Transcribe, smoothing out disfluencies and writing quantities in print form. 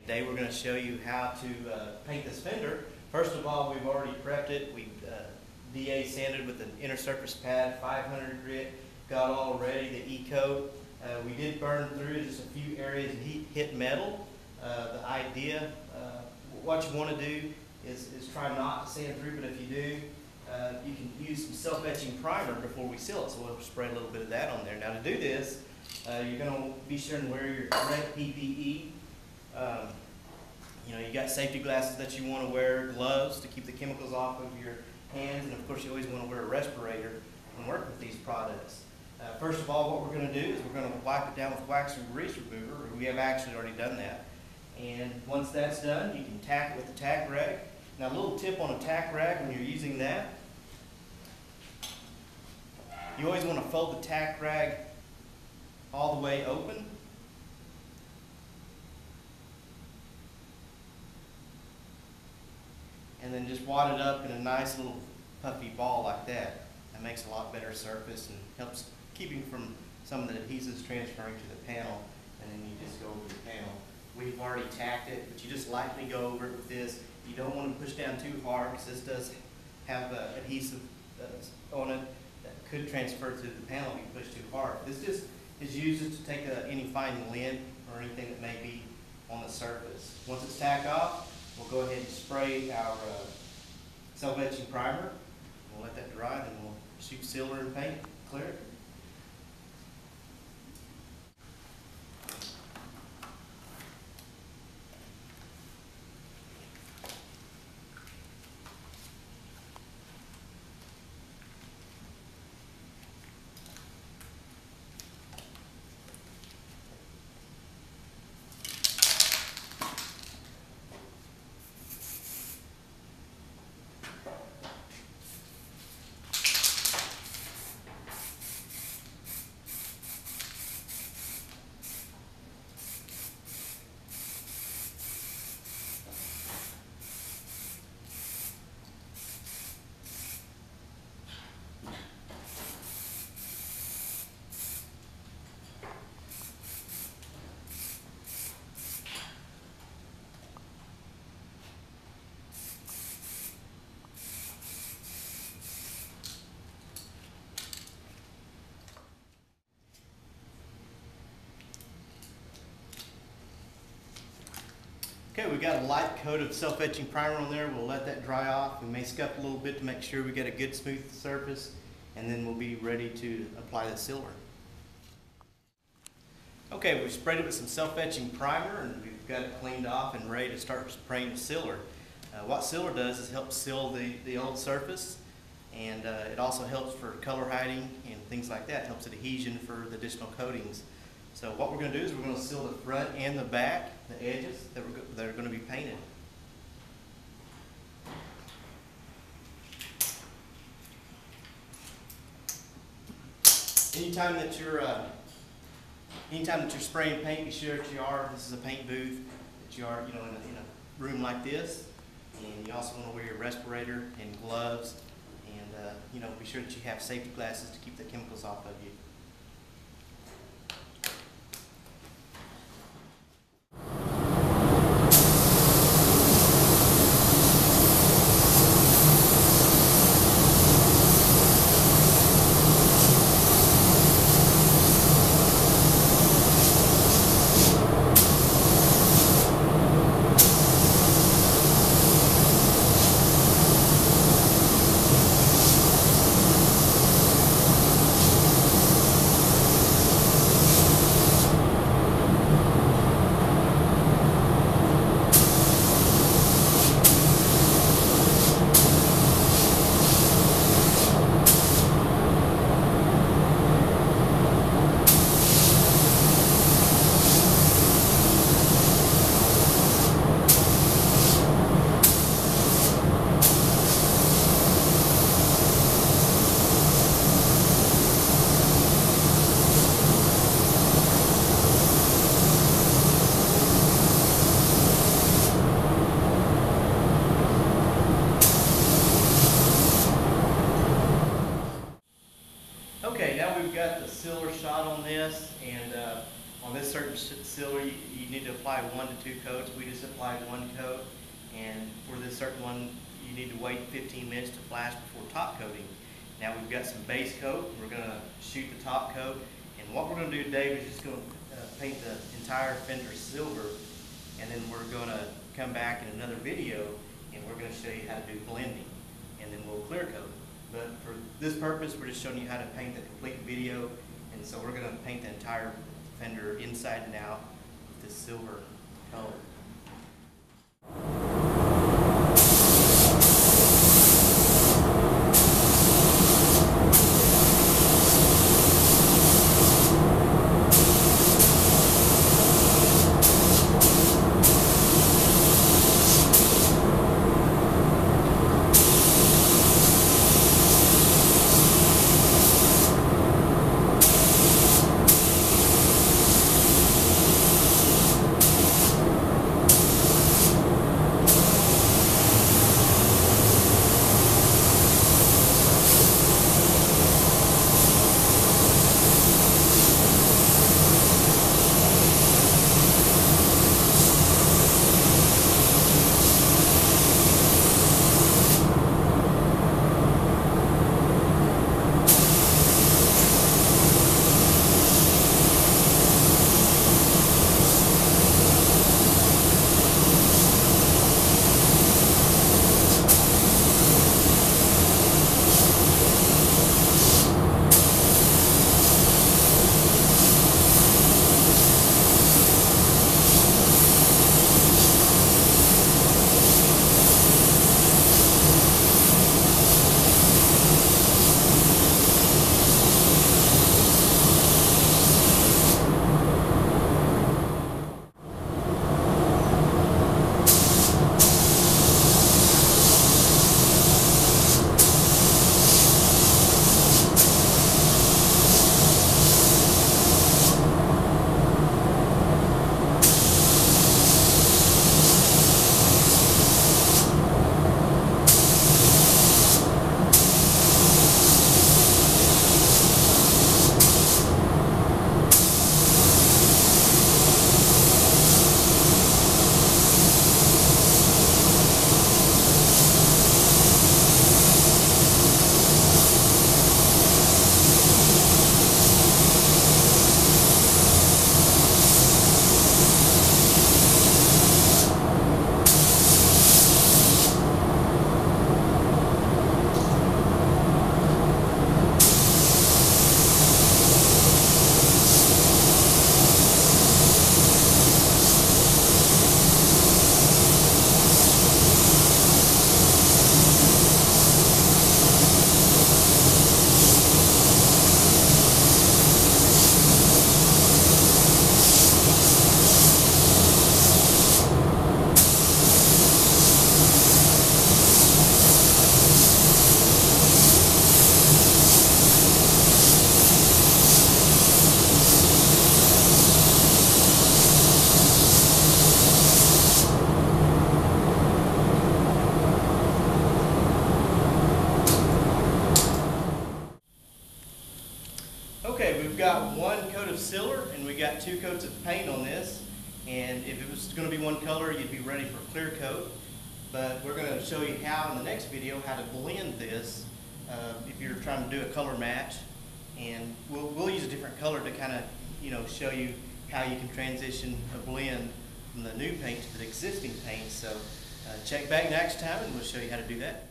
Today we're going to show you how to paint this fender. First of all, we've already prepped it. We DA sanded with an inner surface pad, 500 grit, got all ready, the E-coat. We did burn through just a few areas and hit metal. The idea, what you want to do is try not to sand through, but if you do, you can use some self-etching primer before we seal it, so we'll spray a little bit of that on there. Now to do this, you're going to be sure and wear your correct PPE. You got safety glasses that you want to wear, gloves to keep the chemicals off of your hands, and of course you always want to wear a respirator and work with these products. First of all, what we're going to do is we're going to wipe it down with wax or grease remover. We have actually already done that. And once that's done, you can tack it with the tack rag. Now a little tip on a tack rag when you're using that, you always want to fold the tack rag all the way open. And then just wad it up in a nice little puffy ball like that. That makes a lot better surface and helps keeping from some of the adhesives transferring to the panel. And then you just go over the panel. We've already tacked it, but you just lightly go over it with this. You don't want to push down too hard because this does have adhesive on it that could transfer to the panel if you push too hard. This just is used to take any fine lint or anything that may be on the surface. Once it's tacked off, we'll go ahead and spray our self-etching primer. We'll let that dry, then we'll shoot sealer and paint, clear it. Okay, we've got a light coat of self-etching primer on there. We'll let that dry off. We may scuff a little bit to make sure we get a good smooth surface, and then we'll be ready to apply the sealer. Okay, we've sprayed it with some self-etching primer and we've got it cleaned off and ready to start spraying the sealer. What sealer does is help seal the old surface, and it also helps for color hiding and things like that. It helps adhesion for the additional coatings. So what we're going to do is we're going to seal the front and the back, the edges that are going to be painted. Anytime that you're spraying paint, be sure that this is a paint booth, that you are in a room like this, and you also want to wear your respirator and gloves, and be sure that you have safety glasses to keep the chemicals off of you. Okay, now we've got the sealer shot on this, and On this certain silver, you need to apply 1 to 2 coats. We just applied 1 coat, and for this certain one, you need to wait 15 minutes to flash before top coating. Now we've got some base coat. We're going to shoot the top coat, and what we're going to do, Dave, is just going to paint the entire fender silver, and then we're going to come back in another video, and we're going to show you how to do blending, and then we'll clear coat. But for this purpose, we're just showing you how to paint the complete video, and so we're going to paint the entire fender inside and out with this silver color. Okay, we've got 1 coat of silver and we got 2 coats of paint on this. And if it was going to be 1 color, you'd be ready for clear coat. But we're going to show you how in the next video how to blend this if you're trying to do a color match. And we'll use a different color to kind of show you how you can transition a blend from the new paint to the existing paint. So check back next time and we'll show you how to do that.